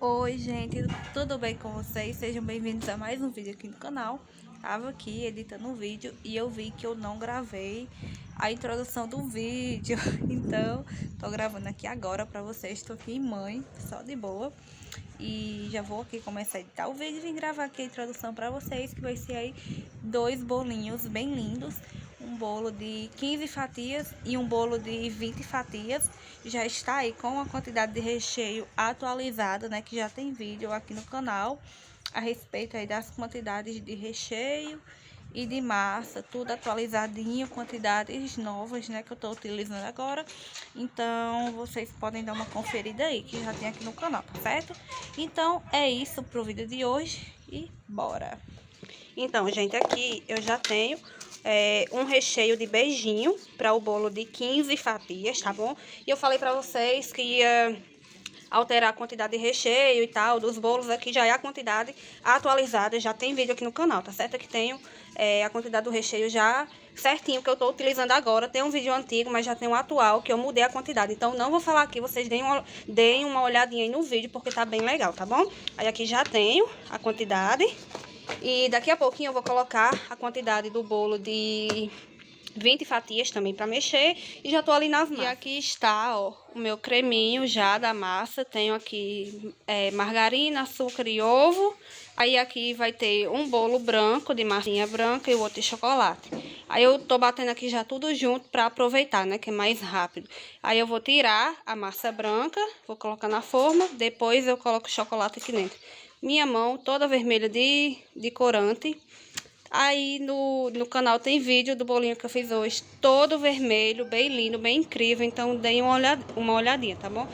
Oi gente, tudo bem com vocês? Sejam bem-vindos a mais um vídeo aqui no canal. Tava aqui editando um vídeo e eu vi que eu não gravei a introdução do vídeo. Então, tô gravando aqui agora pra vocês. Tô aqui em mãe, só de boa. E já vou aqui começar a editar o vídeo e vim gravar aqui a introdução pra vocês, que vai ser aí 2 bolinhos bem lindos. Um bolo de 15 fatias e um bolo de 20 fatias. Já está aí com a quantidade de recheio atualizada, né? Que já tem vídeo aqui no canal a respeito aí das quantidades de recheio e de massa, tudo atualizadinho, quantidades novas, né, que eu tô utilizando agora. Então, vocês podem dar uma conferida aí, que já tem aqui no canal, tá certo? Então, é isso pro vídeo de hoje e bora! Então, gente, aqui eu já tenho um recheio de beijinho para o bolo de 15 fatias, tá bom? E eu falei pra vocês que ia alterar a quantidade de recheio e tal dos bolos. Aqui já é a quantidade atualizada, já tem vídeo aqui no canal, tá certo? Aqui tenho a quantidade do recheio já certinho, que eu tô utilizando agora. Tem um vídeo antigo, mas já tem um atual, que eu mudei a quantidade. Então, não vou falar aqui, vocês deem uma olhadinha aí no vídeo, porque tá bem legal, tá bom? Aí aqui já tenho a quantidade. E daqui a pouquinho eu vou colocar a quantidade do bolo de 20 fatias também para mexer. E já tô ali nas massas. E aqui está, ó, o meu creminho já da massa. Tenho aqui margarina, açúcar e ovo. Aí aqui vai ter um bolo branco de massinha branca e o outro de chocolate. Aí eu tô batendo aqui já tudo junto para aproveitar, né, que é mais rápido. Aí eu vou tirar a massa branca, vou colocar na forma, depois eu coloco o chocolate aqui dentro. Minha mão toda vermelha de corante. Aí no canal tem vídeo do bolinho que eu fiz hoje, todo vermelho, bem lindo, bem incrível. Então deem uma olhadinha, tá bom?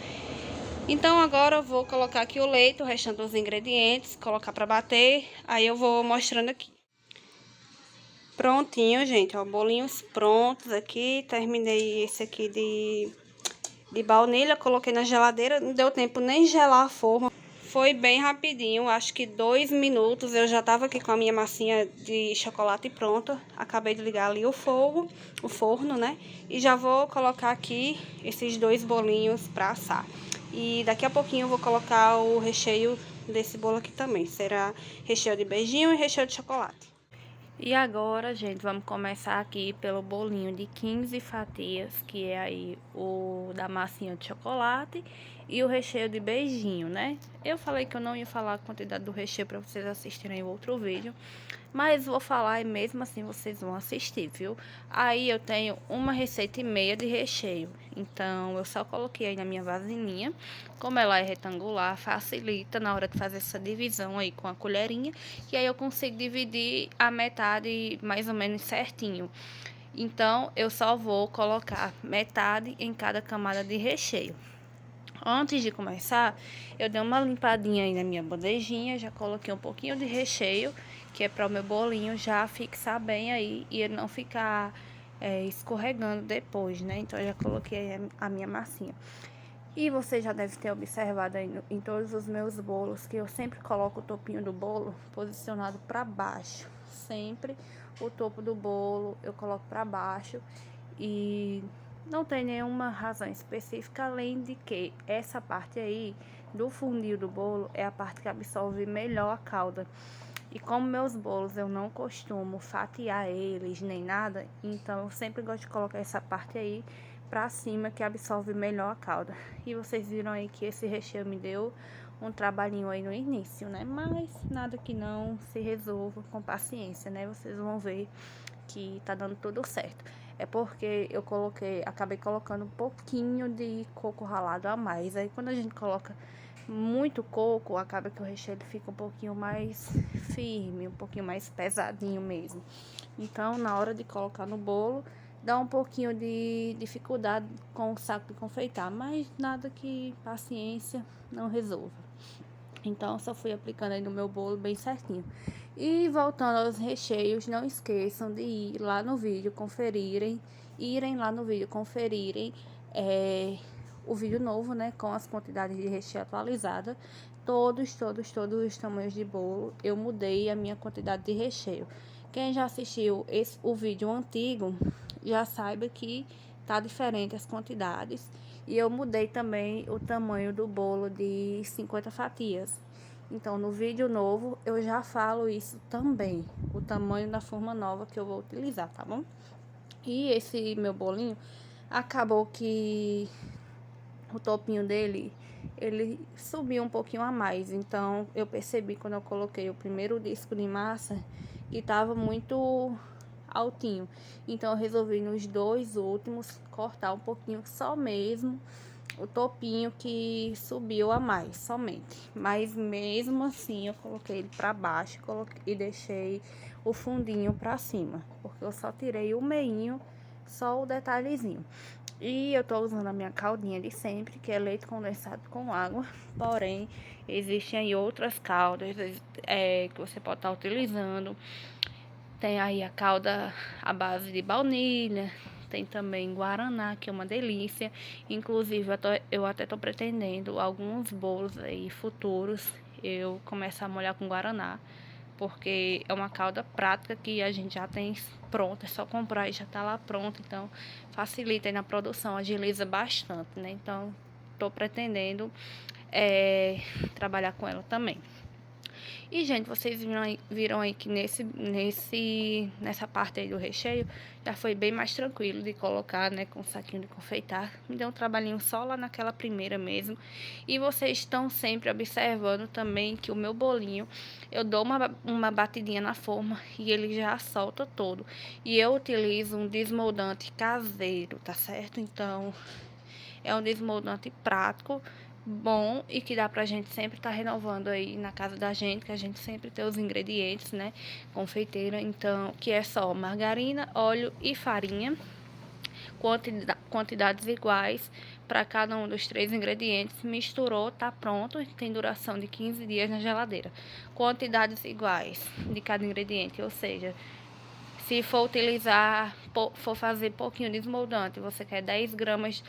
Então agora eu vou colocar aqui o leite, o restante dos ingredientes, colocar pra bater. Aí eu vou mostrando aqui. Prontinho, gente, ó, bolinhos prontos aqui. Terminei esse aqui de baunilha, coloquei na geladeira, não deu tempo nem gelar a forma. Foi bem rapidinho, acho que 2 minutos eu já tava aqui com a minha massinha de chocolate pronta. Acabei de ligar ali o forno, né? E já vou colocar aqui esses 2 bolinhos pra assar. E daqui a pouquinho eu vou colocar o recheio desse bolo aqui também. Será recheio de beijinho e recheio de chocolate. E agora, gente, vamos começar aqui pelo bolinho de 15 fatias, que é aí o da massinha de chocolate e o recheio de beijinho, né? Eu falei que eu não ia falar a quantidade do recheio para vocês assistirem o outro vídeo, mas vou falar e mesmo assim vocês vão assistir, viu? Aí eu tenho uma receita e meia de recheio, então eu só coloquei aí na minha vasilhinha. Como ela é retangular, facilita na hora de fazer essa divisão aí com a colherinha, e aí eu consigo dividir a metade mais ou menos certinho. Então, eu só vou colocar metade em cada camada de recheio. Antes de começar, eu dei uma limpadinha aí na minha bandejinha, já coloquei um pouquinho de recheio, que é para o meu bolinho já fixar bem aí e ele não ficar escorregando depois, né? Então, eu já coloquei a minha massinha. E você já deve ter observado aí em todos os meus bolos que eu sempre coloco o topinho do bolo posicionado para baixo. Sempre o topo do bolo eu coloco para baixo e não tem nenhuma razão específica, além de que essa parte aí do fundinho do bolo é a parte que absorve melhor a calda. E como meus bolos eu não costumo fatiar eles nem nada, então eu sempre gosto de colocar essa parte aí pra cima, que absorve melhor a calda. E vocês viram aí que esse recheio me deu um trabalhinho aí no início, né? Mas nada que não se resolva com paciência, né? Vocês vão ver que tá dando tudo certo. É porque eu acabei colocando um pouquinho de coco ralado a mais. Aí quando a gente coloca muito coco, acaba que o recheio fica um pouquinho mais firme, um pouquinho mais pesadinho mesmo. Então, na hora de colocar no bolo, dá um pouquinho de dificuldade com o saco de confeitar, mas nada que paciência não resolva. Então, só fui aplicando aí no meu bolo bem certinho. E voltando aos recheios, não esqueçam de ir lá no vídeo irem lá no vídeo conferirem o vídeo novo, né, com as quantidades de recheio atualizada. Todos os tamanhos de bolo, eu mudei a minha quantidade de recheio. Quem já assistiu o vídeo antigo, já saiba que tá diferente as quantidades. E eu mudei também o tamanho do bolo de 50 fatias. Então, no vídeo novo, eu já falo isso também, o tamanho da forma nova que eu vou utilizar, tá bom? E esse meu bolinho, acabou que o topinho dele, ele subiu um pouquinho a mais. Então, eu percebi quando eu coloquei o primeiro disco de massa, que tava muito altinho. Então, eu resolvi nos dois últimos cortar um pouquinho só mesmo o topinho que subiu a mais, somente. Mas mesmo assim, eu coloquei ele para baixo e deixei o fundinho para cima, porque eu só tirei o meinho, só o detalhezinho. E eu tô usando a minha caldinha de sempre, que é leite condensado com água. Porém, existem aí outras caldas que você pode estar utilizando. Tem aí a calda à base de baunilha, tem também guaraná, que é uma delícia. Inclusive, eu até tô pretendendo alguns bolos aí futuros eu começar a molhar com guaraná, porque é uma calda prática que a gente já tem pronta, é só comprar e já tá lá pronto. Então, facilita aí na produção, agiliza bastante, né? Então, tô pretendendo trabalhar com ela também. E, gente, vocês viram aí que nessa parte aí do recheio já foi bem mais tranquilo de colocar, né, com o saquinho de confeitar. Me deu um trabalhinho só lá naquela primeira mesmo. E vocês estão sempre observando também que o meu bolinho, eu dou uma batidinha na forma e ele já solta todo. E eu utilizo um desmoldante caseiro, tá certo? Então, é um desmoldante prático, bom, e que dá pra gente sempre estar renovando aí na casa da gente, que a gente sempre tem os ingredientes, né? Confeiteira, então, que é só margarina, óleo e farinha, quantidades iguais para cada um dos 3 ingredientes. Misturou, tá pronto, tem duração de 15 dias na geladeira. Quantidades iguais de cada ingrediente, ou seja, se for utilizar, for fazer pouquinho desmoldante, você quer 10 gramas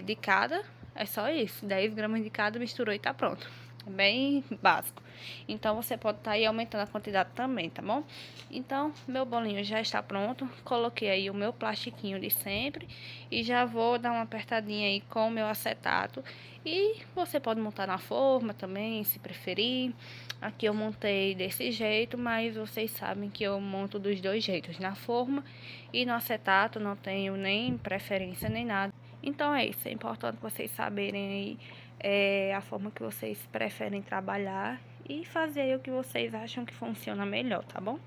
de cada, é só isso. 10 gramas de cada, misturou e tá pronto. É bem básico. Então, você pode estar aí aumentando a quantidade também, tá bom? Então, meu bolinho já está pronto. Coloquei aí o meu plastiquinho de sempre. E já vou dar uma apertadinha aí com o meu acetato. E você pode montar na forma também, se preferir. Aqui eu montei desse jeito, mas vocês sabem que eu monto dos dois jeitos, na forma e no acetato, não tenho nem preferência nem nada. Então é isso, é importante vocês saberem aí a forma que vocês preferem trabalhar e fazer aí o que vocês acham que funciona melhor, tá bom?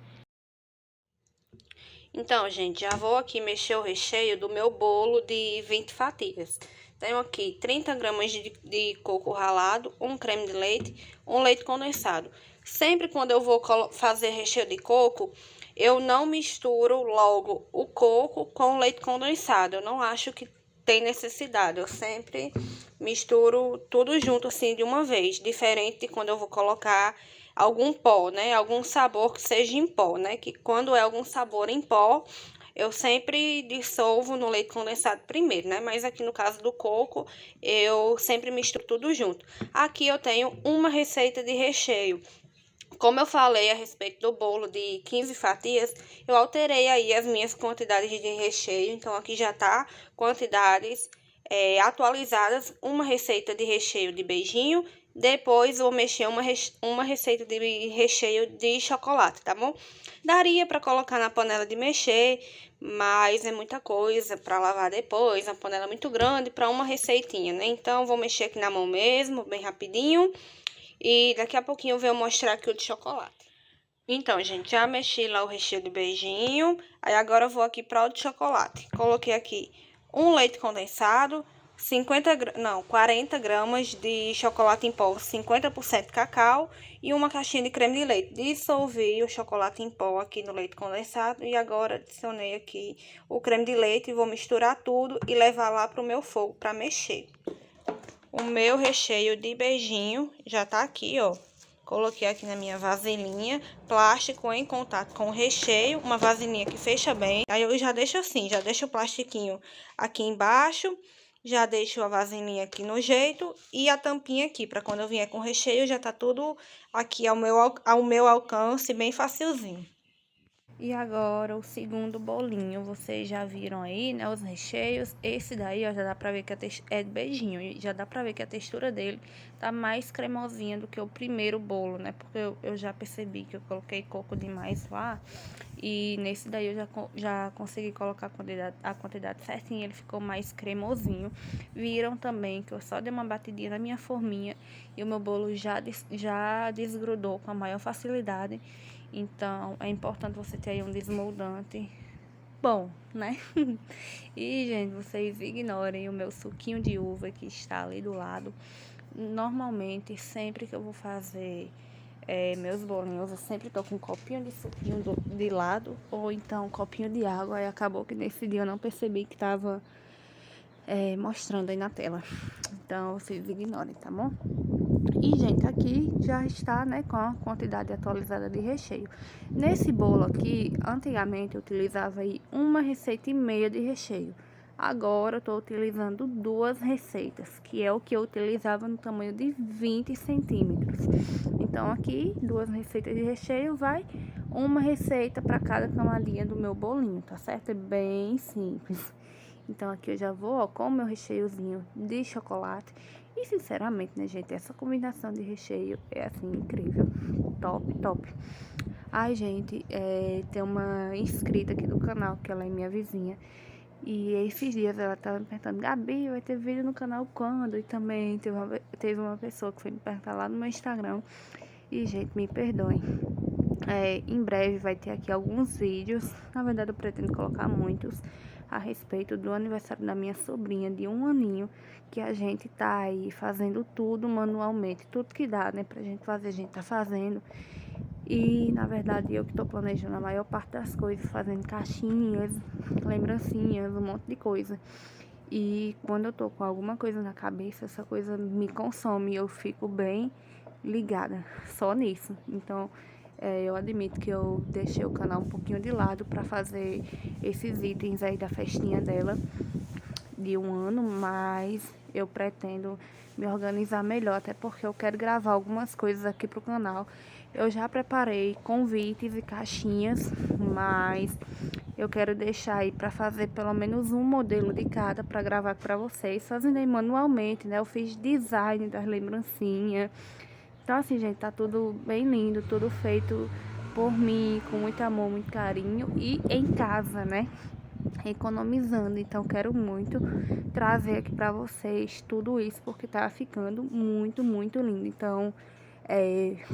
Então, gente, já vou aqui mexer o recheio do meu bolo de 20 fatias. Tenho aqui 30 gramas de coco ralado, um creme de leite, um leite condensado. Sempre quando eu vou fazer recheio de coco, eu não misturo logo o coco com o leite condensado. Eu não acho que tem necessidade. Eu sempre misturo tudo junto assim de uma vez, diferente de quando eu vou colocar algum pó, né? Algum sabor que seja em pó, né? Que quando é algum sabor em pó, eu sempre dissolvo no leite condensado primeiro, né? Mas aqui no caso do coco, eu sempre misturo tudo junto. Aqui eu tenho uma receita de recheio. Como eu falei a respeito do bolo de 15 fatias, eu alterei aí as minhas quantidades de recheio. Então, aqui já tá quantidades atualizadas. Uma receita de recheio de beijinho. Depois, vou mexer uma receita de recheio de chocolate, tá bom? Daria para colocar na panela de mexer, mas é muita coisa para lavar depois. A panela é muito grande para uma receitinha, né? Então, vou mexer aqui na mão mesmo, bem rapidinho. E daqui a pouquinho eu venho mostrar aqui o de chocolate. Então, gente, já mexi lá o recheio de beijinho. Aí agora eu vou aqui para o de chocolate. Coloquei aqui um leite condensado, 40 gramas de chocolate em pó, 50% cacau e uma caixinha de creme de leite. Dissolvi o chocolate em pó aqui no leite condensado e agora adicionei aqui o creme de leite e vou misturar tudo e levar lá para o meu fogo para mexer. O meu recheio de beijinho já tá aqui, ó. Coloquei aqui na minha vasilhinha, plástico em contato com o recheio, uma vasilhinha que fecha bem. Aí eu já deixo assim, já deixo o plastiquinho aqui embaixo, já deixo a vasilhinha aqui no jeito e a tampinha aqui, para quando eu vier com o recheio já tá tudo aqui ao meu alcance, bem facilzinho. E agora o segundo bolinho, vocês já viram aí, né, os recheios. Esse daí, ó, já dá pra ver que é de beijinho, e já dá pra ver que a textura dele tá mais cremosinha do que o primeiro bolo, né, porque eu já percebi que eu coloquei coco demais lá. E nesse daí eu já consegui colocar a quantidade certinha, ele ficou mais cremosinho. Viram também que eu só dei uma batidinha na minha forminha e o meu bolo já desgrudou com a maior facilidade. Então, é importante você ter aí um desmoldante bom, né? E, gente, vocês ignorem o meu suquinho de uva que está ali do lado. Normalmente, sempre que eu vou fazer meus bolinhos, eu sempre tô com um copinho de suquinho de lado, ou então um copinho de água. Aí acabou que nesse dia eu não percebi que tava mostrando aí na tela. Então, vocês ignorem, tá bom? E, gente, aqui já está, né, com a quantidade atualizada de recheio. Nesse bolo aqui, antigamente eu utilizava aí 1,5 receitas de recheio. Agora eu tô utilizando 2 receitas, que é o que eu utilizava no tamanho de 20 centímetros. Então, aqui, 2 receitas de recheio, vai uma receita para cada camadinha do meu bolinho, tá certo? É bem simples. Então, aqui eu já vou, ó, com o meu recheiozinho de chocolate. E, sinceramente, né, gente, essa combinação de recheio é, assim, incrível. Top, top. Ai, gente, tem uma inscrita aqui do canal, que ela é minha vizinha. E esses dias ela tava me perguntando, Gabi, vai ter vídeo no canal quando? E também teve uma pessoa que foi me perguntar lá no meu Instagram. E, gente, me perdoem. Em breve vai ter aqui alguns vídeos, na verdade eu pretendo colocar muitos, a respeito do aniversário da minha sobrinha de 1 aninho, que a gente tá aí fazendo tudo manualmente, tudo que dá, né, pra gente fazer, a gente tá fazendo. E, na verdade, eu que tô planejando a maior parte das coisas, fazendo caixinhas, lembrancinhas, um monte de coisa. E quando eu tô com alguma coisa na cabeça, essa coisa me consome, eu fico bem ligada só nisso. Então, eu admito que eu deixei o canal um pouquinho de lado para fazer esses itens aí da festinha dela de 1 ano, mas eu pretendo me organizar melhor, até porque eu quero gravar algumas coisas aqui pro canal. Eu já preparei convites e caixinhas, mas eu quero deixar aí para fazer pelo menos um modelo de cada para gravar para vocês, fazendo aí manualmente, né? Eu fiz design das lembrancinhas. Então, assim, gente, tá tudo bem lindo, tudo feito por mim, com muito amor, muito carinho e em casa, né? Economizando. Então, quero muito trazer aqui pra vocês tudo isso, porque tá ficando muito, muito lindo. Então,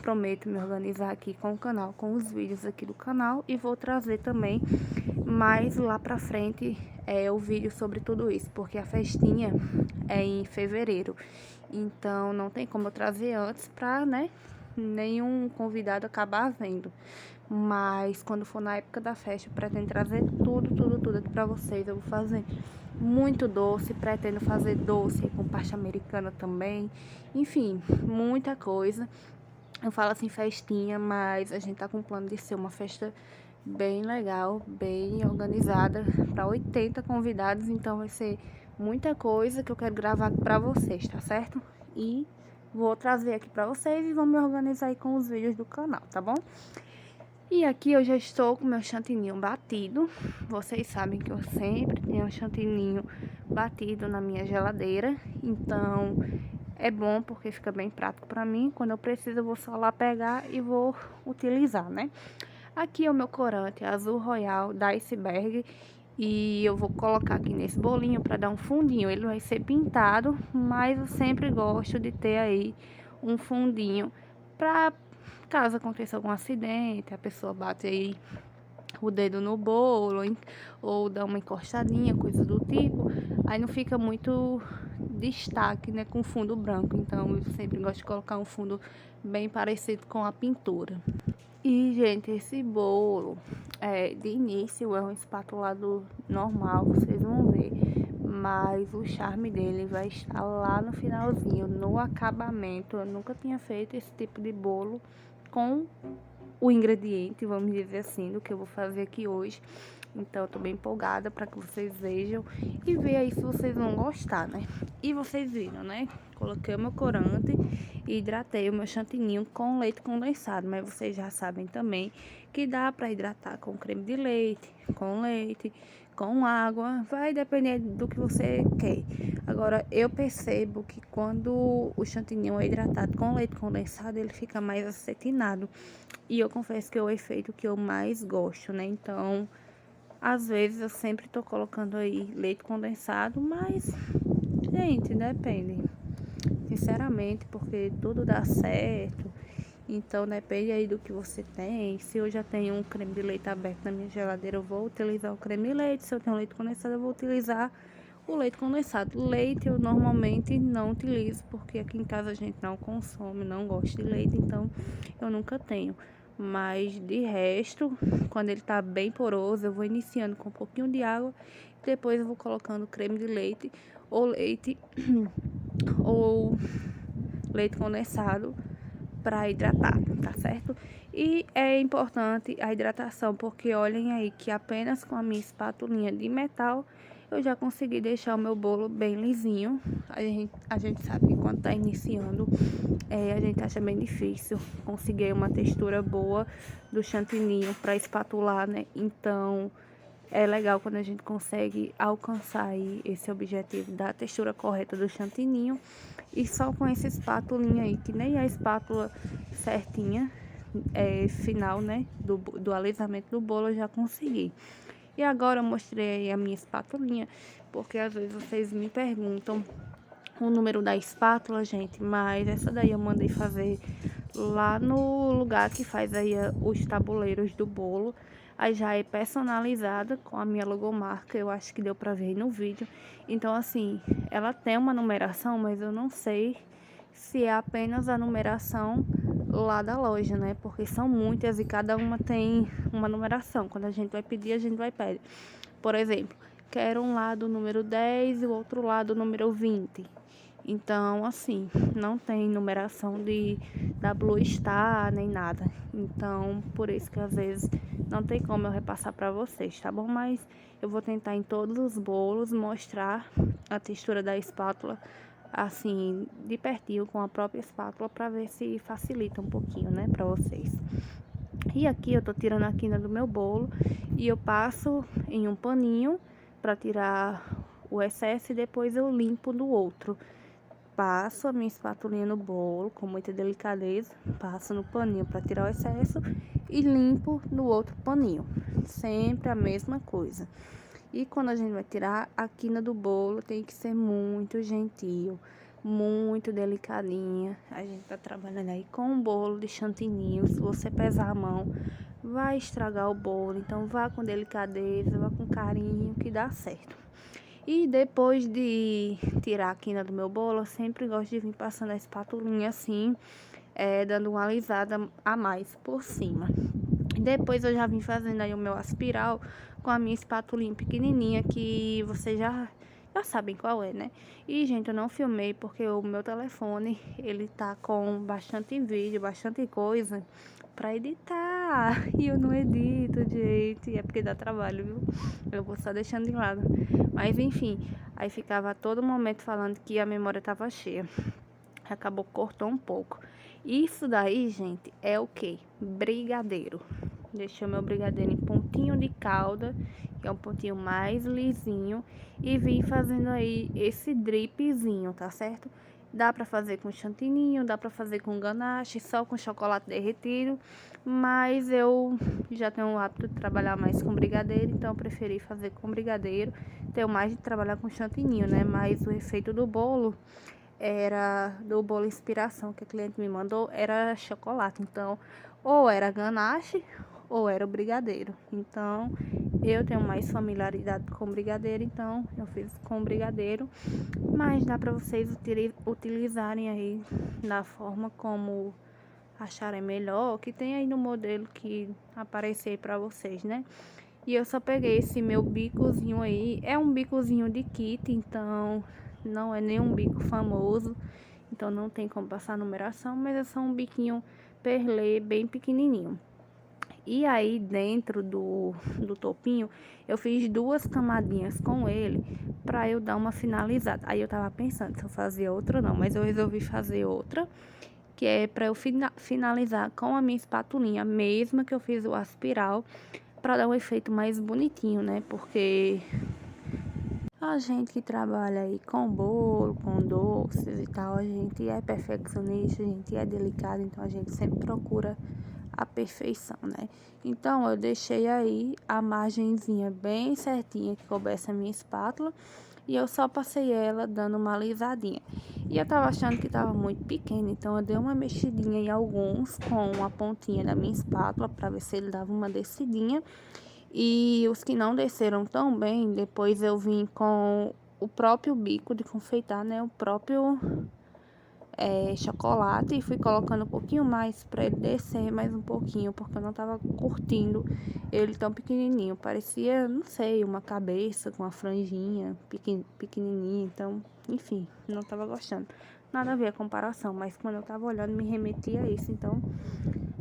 prometo me organizar aqui com o canal, com os vídeos aqui do canal, e vou trazer também mais lá pra frente o vídeo sobre tudo isso, porque a festinha é em fevereiro. Então, não tem como eu trazer antes pra, né, nenhum convidado acabar vendo. Mas quando for na época da festa, eu pretendo trazer tudo, tudo, tudo aqui pra vocês. Eu vou fazer muito doce, pretendo fazer doce com pasta americana também. Enfim, muita coisa. Eu falo assim festinha, mas a gente tá com um plano de ser uma festa bem legal, bem organizada, para 80 convidados. Então vai ser muita coisa que eu quero gravar pra vocês, tá certo? E vou trazer aqui pra vocês e vou me organizar aí com os vídeos do canal, tá bom? E aqui eu já estou com meu chantininho batido. Vocês sabem que eu sempre tenho um chantininho batido na minha geladeira. Então, é bom porque fica bem prático pra mim. Quando eu preciso, eu vou só lá pegar e vou utilizar, né? Aqui é o meu corante azul royal da Iceberg. E eu vou colocar aqui nesse bolinho pra dar um fundinho. Ele vai ser pintado, mas eu sempre gosto de ter aí um fundinho pra caso aconteça algum acidente, a pessoa bate aí o dedo no bolo, ou dá uma encostadinha, coisa do tipo, aí não fica muito destaque, né, com fundo branco. Então eu sempre gosto de colocar um fundo bem parecido com a pintura. E, gente, esse bolo, de início é um espatulado normal, vocês vão ver. Mas o charme dele vai estar lá no finalzinho, no acabamento. Eu nunca tinha feito esse tipo de bolo com o ingrediente, vamos dizer assim, do que eu vou fazer aqui hoje. Então eu tô bem empolgada para que vocês vejam e ver aí se vocês vão gostar, né? E vocês viram, né? Coloquei o meu corante e hidratei o meu chantininho com leite condensado, mas vocês já sabem também que dá para hidratar com creme de leite, com água, vai depender do que você quer. Agora, eu percebo que quando o chantininho é hidratado com leite condensado, ele fica mais acetinado. E eu confesso que é o efeito que eu mais gosto, né? Então, às vezes eu sempre tô colocando aí leite condensado, mas, gente, depende. Sinceramente, porque tudo dá certo. Então, depende aí do que você tem. Se eu já tenho um creme de leite aberto na minha geladeira, eu vou utilizar o creme de leite. Se eu tenho leite condensado, eu vou utilizar o leite condensado. Leite eu normalmente não utilizo, porque aqui em casa a gente não consome, não gosta de leite, então eu nunca tenho. Mas de resto, quando ele tá bem poroso, eu vou iniciando com um pouquinho de água. Depois eu vou colocando creme de leite ou leite ou leite condensado para hidratar, tá certo? E é importante a hidratação, porque olhem aí que apenas com a minha espátulinha de metal eu já consegui deixar o meu bolo bem lisinho. A gente sabe que quando tá iniciando, a gente acha bem difícil conseguir uma textura boa do chantininho para espatular, né? Então, é legal quando a gente consegue alcançar aí esse objetivo da textura correta do chantininho. E só com essa espátulinha aí, que nem a espátula certinha, final, né, do alisamento do bolo, eu já consegui. E agora eu mostrei aí a minha espátulinha, porque às vezes vocês me perguntam o número da espátula, gente, mas essa daí eu mandei fazer lá no lugar que faz aí os tabuleiros do bolo. Aí já é personalizada com a minha logomarca, eu acho que deu pra ver aí no vídeo. Então, assim, ela tem uma numeração, mas eu não sei se é apenas a numeração lá da loja, né? Porque são muitas e cada uma tem uma numeração. Quando a gente vai pedir, a gente vai pedir. Por exemplo, quero um lado número 10 e o outro lado número 20. Então, assim, não tem numeração da Blue Star nem nada. Então, por isso que às vezes não tem como eu repassar para vocês, tá bom? Mas eu vou tentar em todos os bolos mostrar a textura da espátula, assim, de pertinho com a própria espátula, para ver se facilita um pouquinho, né, para vocês. E aqui eu tô tirando a quina do meu bolo e eu passo em um paninho para tirar o excesso e depois eu limpo do outro. Passo a minha espátulinha no bolo com muita delicadeza, passo no paninho para tirar o excesso e limpo no outro paninho. Sempre a mesma coisa. E quando a gente vai tirar a quina do bolo, tem que ser muito gentil, muito delicadinha. A gente tá trabalhando aí com um bolo de chantininho. Se você pesar a mão, vai estragar o bolo. Então vá com delicadeza, vá com carinho que dá certo. E depois de tirar a quina do meu bolo, eu sempre gosto de vir passando a espátulinha assim, dando uma alisada a mais por cima. Depois eu já vim fazendo aí o meu aspiral com a minha espátulinha pequenininha, que vocês já sabem qual é, né? E, gente, eu não filmei porque o meu telefone, ele tá com bastante vídeo, bastante coisa pra editar. E eu não edito, gente. É porque dá trabalho, viu? Eu vou só deixando de lado. Mas, enfim, aí ficava a todo momento falando que a memória tava cheia. Acabou que cortou um pouco. Isso daí, gente, é o que? Brigadeiro. Deixei o meu brigadeiro em pontinho de calda, que é um pontinho mais lisinho. E vim fazendo aí esse dripzinho, tá certo? Dá pra fazer com chantininho, dá pra fazer com ganache, só com chocolate derretido. Mas eu já tenho o hábito de trabalhar mais com brigadeiro, então eu preferi fazer com brigadeiro. Tenho mais de trabalhar com chantininho, né? Mas o efeito do bolo era do bolo inspiração que a cliente me mandou, era chocolate. Então, ou era ganache ou era o brigadeiro. Então, eu tenho mais familiaridade com brigadeiro, então eu fiz com brigadeiro. Mas dá para vocês utilizarem aí da forma como acharem melhor, que tem aí no modelo que aparecer para vocês, né? E eu só peguei esse meu bicozinho aí, é um bicozinho de kit, então não é nenhum bico famoso, então não tem como passar a numeração, mas é só um biquinho perlê bem pequenininho. E aí, dentro do topinho, eu fiz 2 camadinhas com ele pra eu dar uma finalizada. Aí eu tava pensando se eu fazia outra ou não, mas eu resolvi fazer outra, que é pra eu finalizar com a minha espatulinha, mesma que eu fiz o aspiral, pra dar um efeito mais bonitinho, né? Porque a gente que trabalha aí com bolo, com doces e tal, a gente é perfeccionista, a gente é delicado, então a gente sempre procura a perfeição, né? Então eu deixei aí a margenzinha bem certinha que coubesse a minha espátula e eu só passei ela dando uma alisadinha. E eu tava achando que tava muito pequeno, então eu dei uma mexidinha em alguns com a pontinha da minha espátula para ver se ele dava uma descidinha. E os que não desceram tão bem, depois eu vim com o próprio bico de confeitar, né? O próprio chocolate e fui colocando um pouquinho mais para ele descer mais um pouquinho, porque eu não tava curtindo ele tão pequenininho. Parecia, não sei, uma cabeça com uma franjinha pequenininha, então, enfim, não tava gostando. Nada a ver a comparação, mas quando eu tava olhando me remetia a isso, então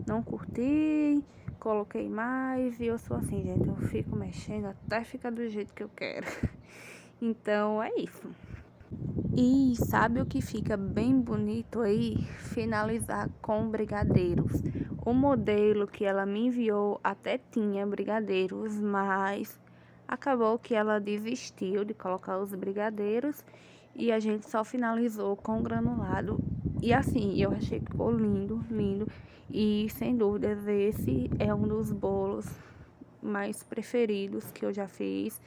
não curti, coloquei mais e eu sou assim, gente, eu fico mexendo até ficar do jeito que eu quero. Então é isso. E sabe o que fica bem bonito aí? Finalizar com brigadeiros. O modelo que ela me enviou até tinha brigadeiros, mas acabou que ela desistiu de colocar os brigadeiros e a gente só finalizou com granulado. E assim, eu achei que ficou lindo, lindo. E sem dúvidas, esse é um dos bolos mais preferidos que eu já fiz,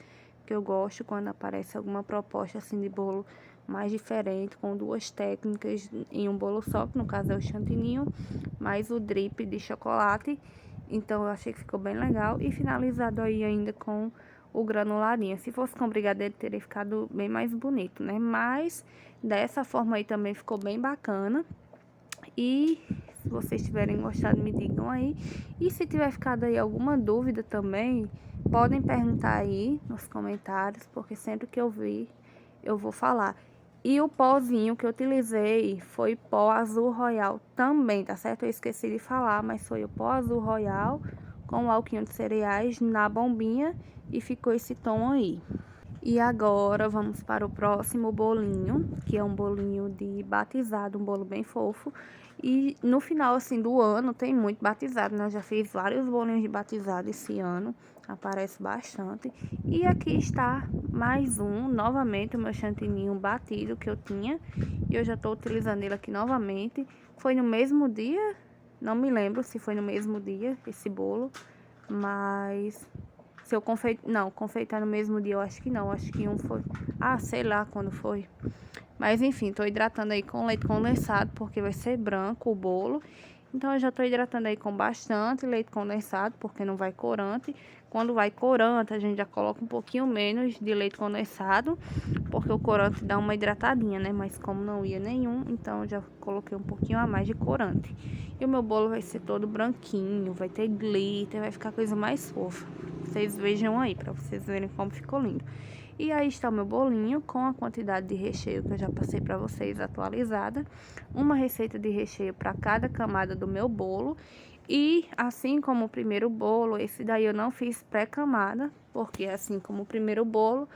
que eu gosto quando aparece alguma proposta assim de bolo mais diferente, com 2 técnicas em um bolo só, que no caso é o chantininho, mais o drip de chocolate. Então eu achei que ficou bem legal e finalizado aí ainda com o granuladinho. Se fosse com brigadeiro teria ficado bem mais bonito, né? Mas dessa forma aí também ficou bem bacana. E se vocês tiverem gostado, me digam aí. E se tiver ficado aí alguma dúvida também, podem perguntar aí nos comentários, porque sempre que eu vir, eu vou falar. E o pozinho que eu utilizei foi pó azul royal também, tá certo? Eu esqueci de falar, mas foi o pó azul royal com o alquinho de cereais na bombinha e ficou esse tom aí. E agora vamos para o próximo bolinho, que é um bolinho de batizado, um bolo bem fofo. E no final, assim, do ano tem muito batizado, né? Eu já fiz vários bolinhos de batizado esse ano, aparece bastante. E aqui está mais um, novamente, o meu chantininho batido que eu tinha. E eu já estou utilizando ele aqui novamente. Foi no mesmo dia, não me lembro se foi no mesmo dia esse bolo, mas... Se eu confeitar no mesmo dia, eu acho que não. Acho que um foi... Ah, sei lá quando foi. Mas enfim, tô hidratando aí com leite condensado, porque vai ser branco o bolo. Então eu já tô hidratando aí com bastante leite condensado, porque não vai corante. Quando vai corante, a gente já coloca um pouquinho menos de leite condensado, porque o corante dá uma hidratadinha, né? Mas como não ia nenhum, então eu já coloquei um pouquinho a mais de corante. E o meu bolo vai ser todo branquinho, vai ter glitter, vai ficar a coisa mais fofa. Vocês vejam aí, pra vocês verem como ficou lindo. E aí está o meu bolinho com a quantidade de recheio que eu já passei para vocês atualizada. Uma receita de recheio para cada camada do meu bolo. E assim como o primeiro bolo, esse daí eu não fiz pré-camada, porque assim como o primeiro bolo,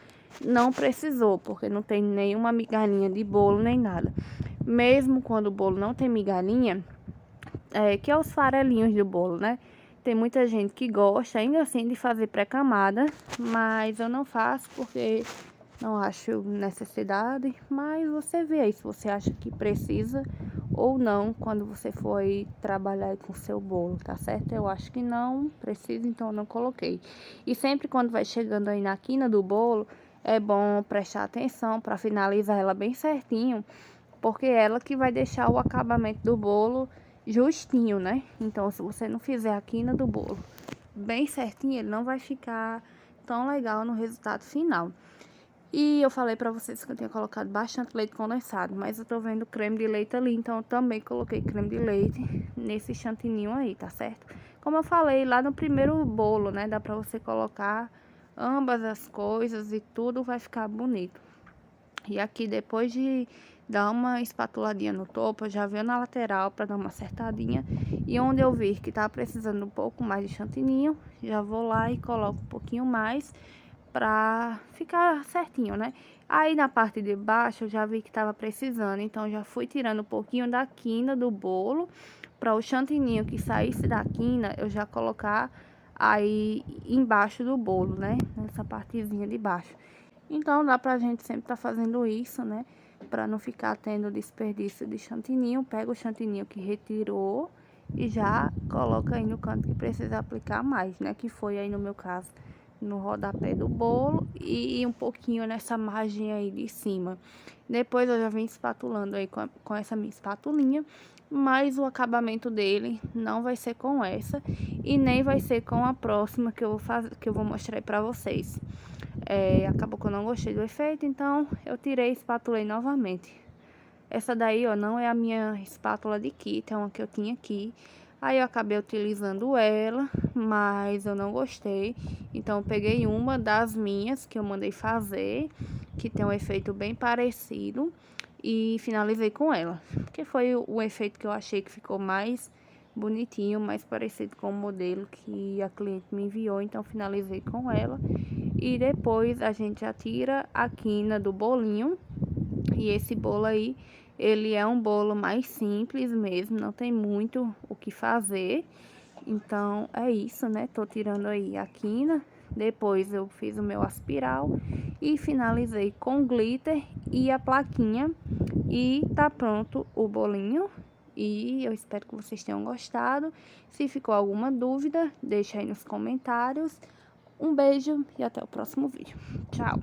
não precisou, porque não tem nenhuma migalhinha de bolo nem nada. Mesmo quando o bolo não tem migalhinha, que é os farelinhos do bolo, né? Tem muita gente que gosta ainda assim de fazer pré-camada, mas eu não faço porque não acho necessidade. Mas você vê aí se você acha que precisa ou não quando você for aí trabalhar com o seu bolo, tá certo? Eu acho que não precisa, então eu não coloquei. E sempre quando vai chegando aí na quina do bolo, é bom prestar atenção para finalizar ela bem certinho, porque é ela que vai deixar o acabamento do bolo justinho, né? Então, se você não fizer a quina do bolo bem certinho, ele não vai ficar tão legal no resultado final. E eu falei pra vocês que eu tinha colocado bastante leite condensado, mas eu tô vendo creme de leite ali, então eu também coloquei creme de leite nesse chantininho aí, tá certo? Como eu falei lá no primeiro bolo, né? Dá pra você colocar ambas as coisas e tudo vai ficar bonito. E aqui, depois de dá uma espatuladinha no topo, eu já venho na lateral para dar uma acertadinha. E onde eu vir que tá precisando um pouco mais de chantininho, já vou lá e coloco um pouquinho mais pra ficar certinho, né? Aí na parte de baixo eu já vi que tava precisando, então já fui tirando um pouquinho da quina do bolo para o chantininho que saísse da quina eu já colocar aí embaixo do bolo, né? Nessa partezinha de baixo. Então dá pra gente sempre tá fazendo isso, né? Pra não ficar tendo desperdício de chantininho. Pega o chantininho que retirou e já coloca aí no canto que precisa aplicar mais, né? Que foi aí no meu caso no rodapé do bolo e um pouquinho nessa margem aí de cima. Depois eu já venho espatulando aí com essa minha espatulinha, mas o acabamento dele não vai ser com essa e nem vai ser com a próxima que eu vou fazer, que eu vou mostrar aí pra vocês. Acabou que eu não gostei do efeito, então eu tirei e espatulei novamente. Essa daí, ó, não é a minha espátula de kit, é uma que eu tinha aqui. Aí eu acabei utilizando ela, mas eu não gostei. Então eu peguei uma das minhas que eu mandei fazer, que tem um efeito bem parecido, e finalizei com ela. Porque foi o efeito que eu achei que ficou mais bonitinho, mais parecido com o modelo que a cliente me enviou, então finalizei com ela. E depois a gente já tira a quina do bolinho. E esse bolo aí, ele é um bolo mais simples mesmo, não tem muito o que fazer. Então, é isso, né? Tô tirando aí a quina. Depois eu fiz o meu aspiral e finalizei com glitter e a plaquinha. E tá pronto o bolinho. E eu espero que vocês tenham gostado. Se ficou alguma dúvida, deixa aí nos comentários. Um beijo e até o próximo vídeo. Tchau!